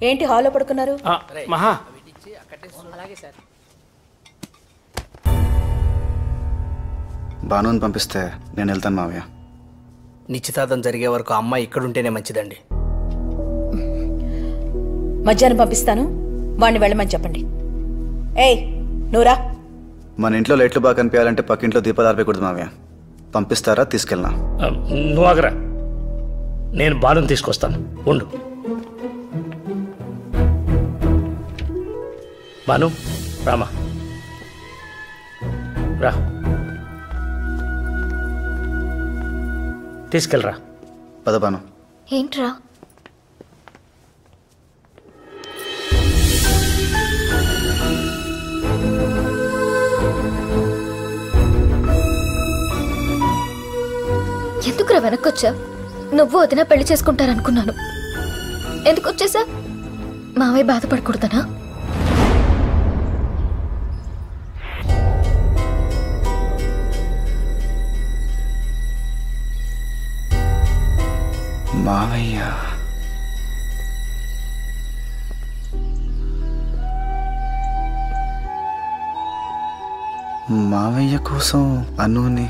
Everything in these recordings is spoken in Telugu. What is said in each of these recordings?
ఏంటి హాల్లో పడుకున్నారు? మహా అలాగే సార్. బానుని పంపిస్తే నేను వెళ్తాను మావయ్య. నిశ్చితార్థం జరిగే వరకు అమ్మాయి ఇక్కడుంటేనే మంచిదండి. మధ్యాహ్నం పంపిస్తాను, వాడిని వెళ్ళమని చెప్పండి. ఏయ్ నువ్వురా. మన ఇంట్లో లైట్లు బాగా కనిపించాలంటే పక్కింట్లో దీపాలు ఆర్పేయకూడదు మావయ్య. పంపిస్తారా? తీసుకెళ్ళనా? నువ్వు ఆగరా, నేను బాలుని తీసుకొస్తాను, ఉండు. బాను రామా, రా, తీసుకెళ్ళరా. పద బాను. ఏంట్రా? ఎందుకురా వెనక్కొచ్చా? నువ్వు వదిన పెళ్లి చేసుకుంటారనుకున్నాను. ఎందుకు వచ్చేసా? మావయ్య బాధపడకూడదనా? మావయ్య మావయ్య కోసం అనుని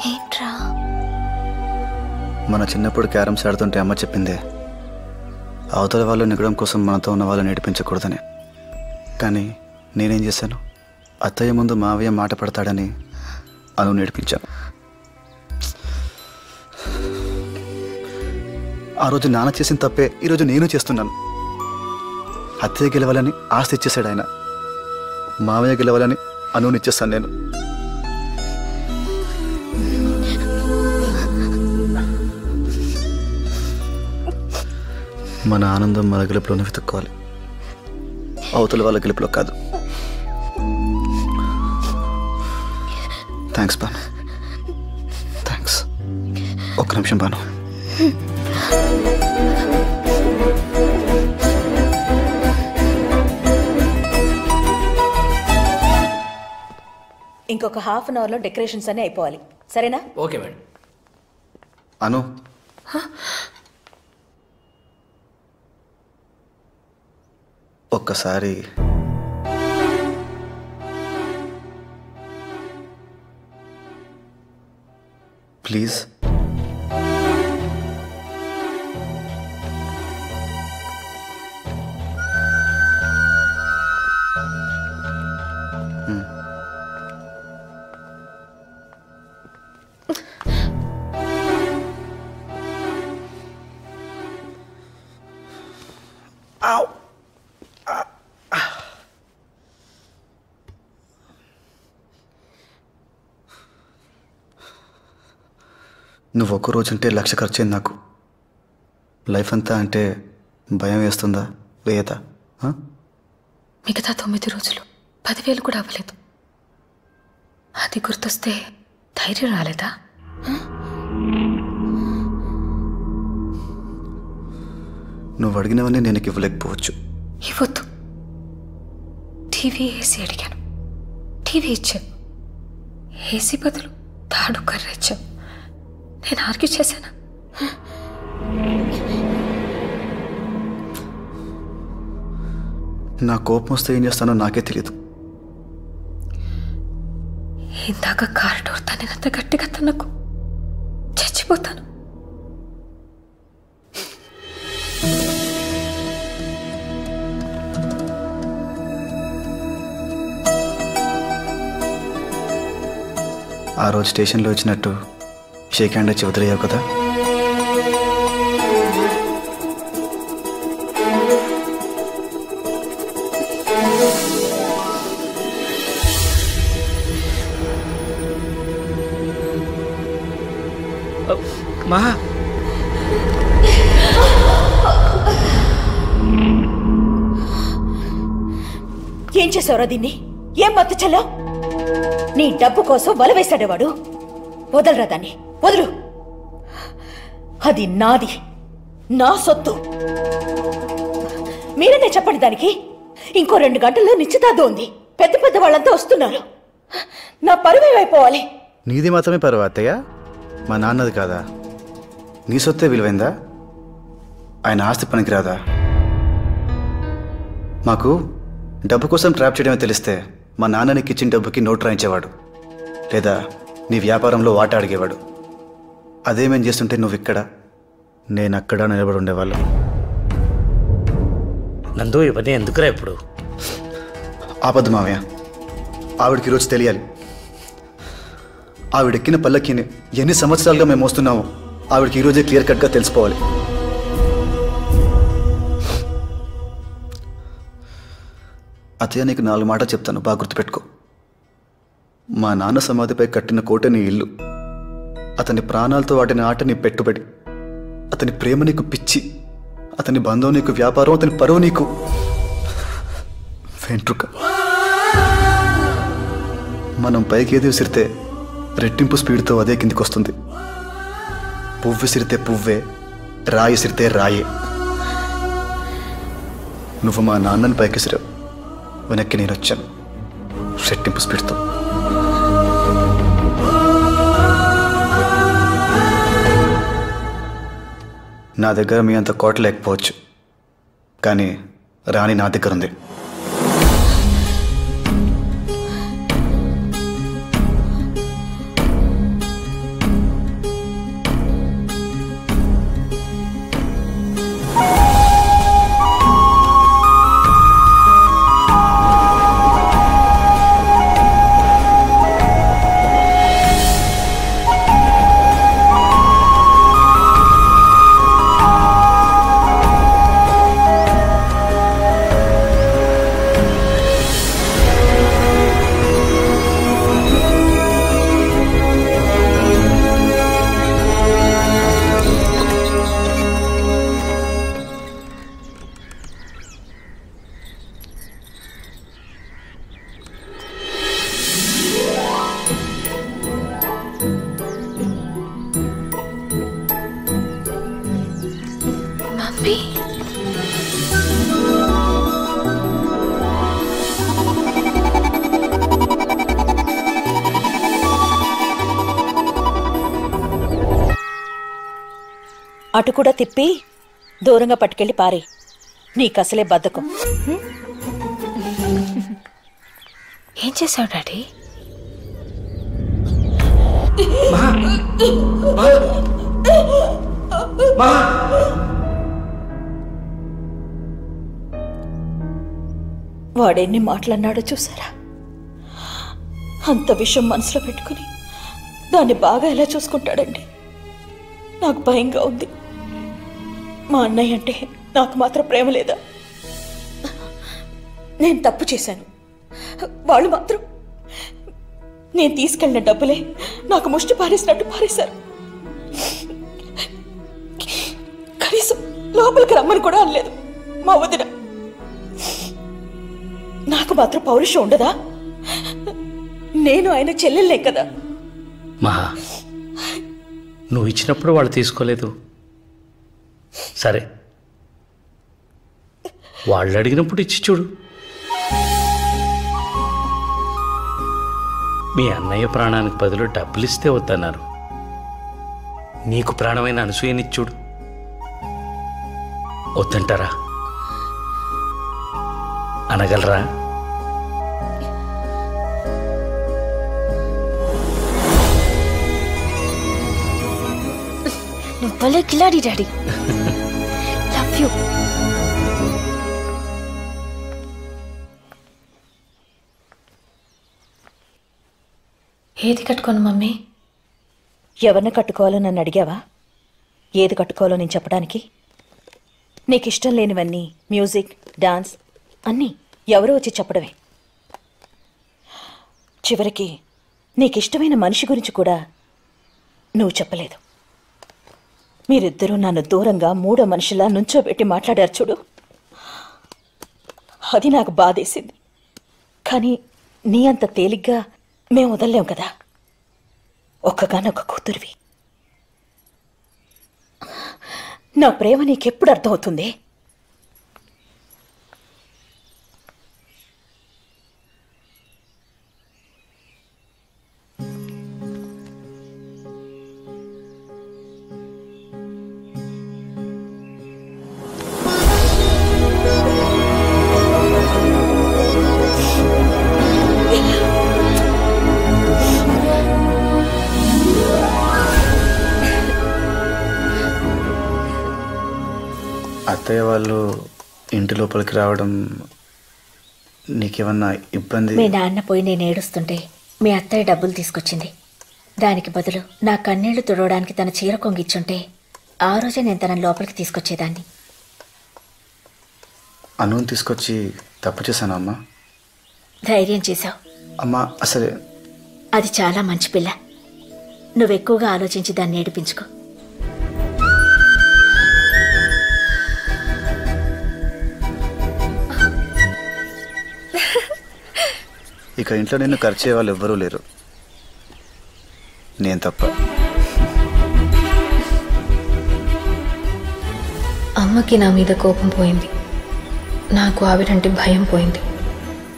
ఏంట్రా? మన చిన్నప్పుడు క్యారమ్స్ ఆడుతుంటే అమ్మ చెప్పిందే, అవతల వాళ్ళు నిగడం కోసం మనతో ఉన్న వాళ్ళు నేర్పించకూడదని. కానీ నేనేం చేశాను? అత్తయ్య ముందు మావయ్య మాట పడతాడని అను నేర్పించాను. ఆ రోజు నాన్న చేసిన తప్పే ఈరోజు నేను చేస్తున్నాను. అత్తయ్య గెలవాలని ఆస్తి ఇచ్చేసాడు ఆయన, మావయ్య గెలవాలని అనునిచ్చేస్తాను నేను. మన ఆనందం మన గెలుపులోనే వెతుక్కోవాలి, అవతల వాళ్ళ గెలుపులో కాదు. Thanks Banu, thanks. ఒక్క నిమిషం బాను. ఇంకొక హాఫ్ అన్ అవర్లో డెకరేషన్స్ అన్నీ అయిపోవాలి, సరేనా? Okay madam. అను, ఒక్కసారి ప్లీజ్. నువ్వు ఒక్క రోజుంటే 1,00,000 ఖర్చయింది నాకు. లైఫ్ అంతా అంటే భయం వేస్తుందా వేయదా? మిగతా 9 రోజులు 10,000 కూడా అవ్వలేదు. అది గుర్తొస్తే ధైర్యం రాలేదా? నువ్వు అడిగినవన్నీ నేను ఇవ్వలేకపోవచ్చు. ఇవ్వద్దు. టీవీ ఏసీ అడిగాను, టీవీ ఇచ్చావు. ఏసీ బదులు తాడు కర్ర ఇచ్చావు. నేను ఆర్గ్యూ చేశానా? నా కోపం వస్తే ఏం చేస్తానో నాకే తెలియదు. ఇందాక కార్ డోర్ తన్నినంత గట్టిగా తనకు చచ్చిపోతాను. ఆ రోజు స్టేషన్లో వచ్చినట్టు షేక్ హ్యాండ్ వచ్చి వదిలేయావు కదా. మహా, ఏం చేసావురా దీన్ని? ఏం మత్తు చల్లా? నీ డబ్బు కోసం వల వేశాడేవాడు. వదలరా దాన్ని, వదులు. అది నాది, నా సొత్తు. మీరనే చెప్పండి దానికి. ఇంకో 2 గంటల్లో నిశ్చితార్థం ఉంది. పెద్ద పెద్ద వాళ్ళంతా వస్తున్నారు. నా పరువేమైపోవాలి. నీది మాత్రమే పరువు అత్తయ్య, మా నాన్నది కాదా? నీ సొత్తే విలువైందా? ఆయన ఆస్తి పనికిరాదా? మాకు డబ్బు కోసం ట్రాప్ చేయడమే తెలిస్తే మా నాన్న నీకు ఇచ్చిన డబ్బుకి నోట్ రాయించేవాడు, లేదా నీ వ్యాపారంలో వాటా అడిగేవాడు. అదేమేం చేస్తుంటే నువ్వు ఇక్కడ, నేను అక్కడ నిలబడి ఉండేవాళ్ళం. నందు ఇవన్నీ ఎందుకురా ఇప్పుడు? ఆపద్దు మావయ్య, ఆవిడకి ఈరోజు తెలియాలి. ఆవిడెక్కిన పల్లకిని ఎన్ని సంవత్సరాలుగా మేము మోస్తున్నామో ఆవిడకి ఈరోజే క్లియర్ కట్గా తెలిసిపోవాలి. అతయ్య, నీకు 4 మాటలు చెప్తాను, బాగా గుర్తుపెట్టుకో. మా నాన్న సమాధిపై కట్టిన కోట నీ ఇల్లు, అతని ప్రాణాలతో వాటిని ఆట నీ పెట్టుబడి, అతని ప్రేమ నీకు పిచ్చి, అతని బంధం నీకు వ్యాపారం, అతని పరువు నీకు వెంట్రుక. మనం పైకి ఏది విసిరితే రెట్టింపు స్పీడ్తో అదే కిందికి వస్తుంది. పువ్వు విసిరితే పువ్వే, రాయి విసిరితే రాయే. నువ్వు మా నాన్నని పైకి విసిరావు, వెనక్కి నేను వచ్చాను రెట్టింపు స్పీడ్తో. నా దగ్గర మీ అంత కోట లేకపోవచ్చు, కానీ రాణి నా దగ్గర ఉంది. అటు కూడా తిప్పి దూరంగా పట్టుకెళ్ళి పారే. నీకసలే బద్ధకం. ఏం చేశావు డాడీ? వాడెన్ని మాటలన్నాడో చూసారా? అంత విషయం మనసులో పెట్టుకుని దాన్ని బాగా ఎలా చూసుకుంటాడండి. నాకు భయంగా ఉంది. మా అన్నయ్య అంటే నాకు మాత్రం ప్రేమ లేదా? నేను తప్పు చేశాను, వాళ్ళు మాత్రం నేను తీసుకెళ్ళిన డబ్బులే నాకు ముష్టి పారేసినట్టు పారేశారు. కనీసం లోపలికి రమ్మని కూడా అనలేదు మా వదిన. నాకు మాత్రం పౌరుషం ఉండదా? నేను ఆయన చెల్లెలే కదా. మహా, నువ్వు ఇచ్చినప్పుడు వాళ్ళు తీసుకోలేదు, సరే వాళ్ళు అడిగినప్పుడు ఇచ్చి చూడు. మీ అన్నయ్య ప్రాణానికి బదులు డబ్బులు ఇస్తే వద్దన్నారు. నీకు ప్రాణమైన అనసూయనిచ్చుడు, వద్దంటారా? అనగలరా? నువ్వు భలే కిలాడి డాడీ. Love you. ఏది కట్టుకోను మమ్మీ? ఎవరిని కట్టుకోవాలో నన్ను అడిగావా? ఏది కట్టుకోవాలో నేను చెప్పడానికి? నీకు ఇష్టం లేనివన్నీ, మ్యూజిక్, డాన్స్ అన్నీ ఎవరో వచ్చి చెప్పడమే. చివరికి నీకిష్టమైన మనిషి గురించి కూడా నువ్వు చెప్పలేదు. మీరిద్దరూ నన్ను దూరంగా మూడో మనిషిలా నుంచోబెట్టి మాట్లాడారు చూడు, అది నాకు బాధేసింది. కానీ నీ అంత తేలిగ్గా మేము వదలలేం కదా. ఒక్కగానొక్క కూతురివి. నా ప్రేమ నీకెప్పుడు అర్థమవుతుంది? అత్తయ్య వాళ్ళు ఇంటి లోపలికి రావడం నీకేమన్నా ఇబ్బంది? మీ నాన్న పోయి నేను ఏడుస్తుంటే మీ అత్తయ్య డబ్బులు తీసుకొచ్చింది. దానికి బదులు నా కన్నీళ్లు తుడవడానికి తన చీర కొంగిచ్చుంటే ఆ రోజే నేను తన లోపలికి తీసుకొచ్చేదాన్ని. అనుని తీసుకొచ్చి తప్పు చేశాను అమ్మా. ధైర్యం చేశావు అమ్మా. అసలే అది చాలా మంచి పిల్ల. నువ్వెక్కువగా ఆలోచించి దాన్ని ఏడిపించుకో. ఇక ఇంట్లో నిన్ను ఖర్చే వాళ్ళు ఎవ్వరూ లేరు, నేను తప్ప. అమ్మకి నా మీద కోపం పోయింది, నాకు ఆవిడంటే భయం పోయింది,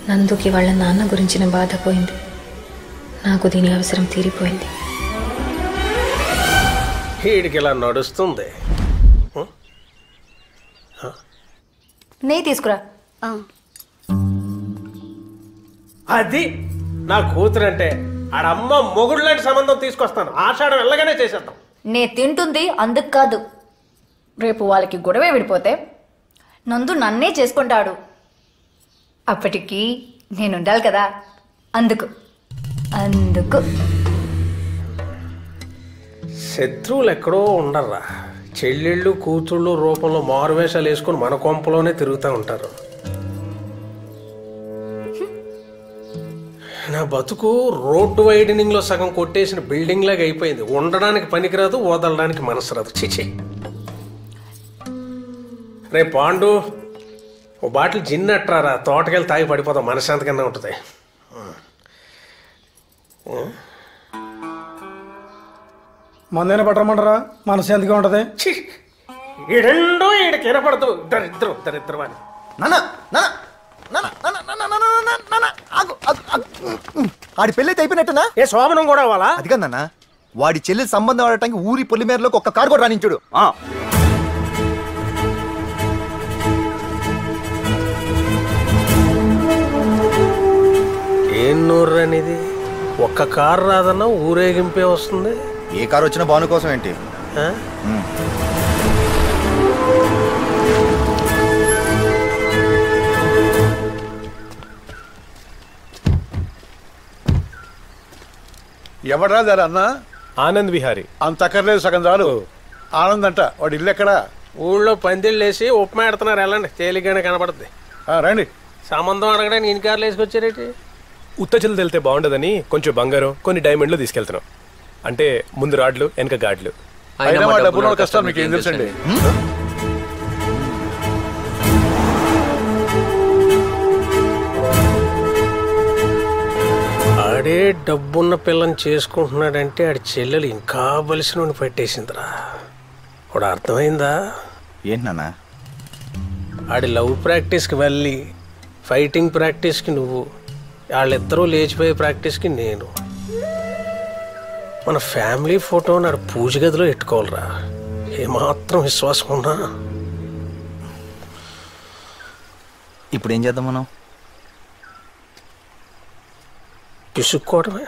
నందుకి వాళ్ళ నాన్న గురించిన బాధ పోయింది, నాకు దీని అవసరం తీరిపోయింది. వీడికి ఇలా నడుస్తుంది. నెయ్యి తీసుకురా. అది నా కూతురంటే ఆడమ్మ మొగుడు లాంటి సంబంధం తీసుకొస్తాను. ఆషాఢం వెళ్ళగానే చేసేద్దాం. నే తింటుంది అందుకు కాదు. రేపు వాళ్ళకి గొడవే విడిపోతే నందు నన్నే చేసుకుంటాడు. అప్పటికి నేను ఉండాలి కదా, అందుకు అందుకు శత్రువులు ఎక్కడో ఉండర్రా. చెల్లెళ్ళు కూతుళ్ళు రూపంలో మారువేషాలు వేసుకుని మన కొంపలోనే తిరుగుతూ ఉంటారు. నా బతుకు రోడ్డు వైడనింగ్లో సగం కొట్టేసిన బిల్డింగ్ లాగా అయిపోయింది. ఉండడానికి పనికిరాదు, వదలడానికి మనసు రాదు. చిచి. రే పాండు, ఓ బాటిల్ జిన్ అట్రారా, తోటకెళ్ళి తాగి పడిపోతాం, మనశాంతికన్నా ఉంటుంది. మందైనా పట్టమంటారా? మనశాంతిగా ఉంటుంది. ఈడెండో ఈడకి వినపడదు. దరిద్రం దరిద్రం అని. ఆడి పెళ్ళి అయితే అయిపోయినట్టనా? ఏ శోభనం కూడా అవ్వాలా? అది కదన్నా, వాడి చెల్లి సంబంధం ఆడటానికి ఊరి పొలిమేరలోకి ఒక్క కారు కూడా రానించుడు. ఏం నూర్రు అనేది? ఒక్క కారు రాదన్నా ఊరేగింపే వస్తుంది. ఏ కారు వచ్చినా బాను కోసం ఏంటి? ఎవడరా దారా అన్న? ఆనంద్ విహారీ. అంత అక్కర్లేదు, సగం చాలు. ఆనంద్ అంట. వాడి ఇల్లు ఎక్కడా? ఊళ్ళో పందిళ్ళు వేసి ఉప్మా ఎడుతున్నారు. వెళ్ళండి, తేలిగ్గానే కనపడుతుంది. రండి. సంబంధం అడగడానికి ఇన్ని కార్లు వేసుకొచ్చారేంటి? ఉత్తచలు వెళ్తే బాగుండదని కొంచెం బంగారం, కొన్ని డైమండ్లు తీసుకెళ్తున్నాం. అంటే ముందు రాడ్లు, వెనక గాడ్లు. డబ్బులు కష్టాలు మీకు ఏం తెలుసండి? ఆడే డబ్బున్న పిల్లని చేసుకుంటున్నాడంటే ఆడి చెల్లెలు ఇంకా బలిసిన పెట్టేసిందిరా. ఇప్పుడు అర్థమైందా? ఏంటన్నా? ఆడి లవ్ ప్రాక్టీస్కి వెళ్ళి, ఫైటింగ్ ప్రాక్టీస్కి నువ్వు, వాళ్ళిద్దరూ లేచిపోయే ప్రాక్టీస్కి నేను. మన ఫ్యామిలీ ఫోటో నాడు పూజ గదిలో పెట్టుకోవాలరా. ఏమాత్రం విశ్వాసం ఉన్నా. ఇప్పుడు ఏం చేద్దాం మనం? పిసుక్కోవడమే.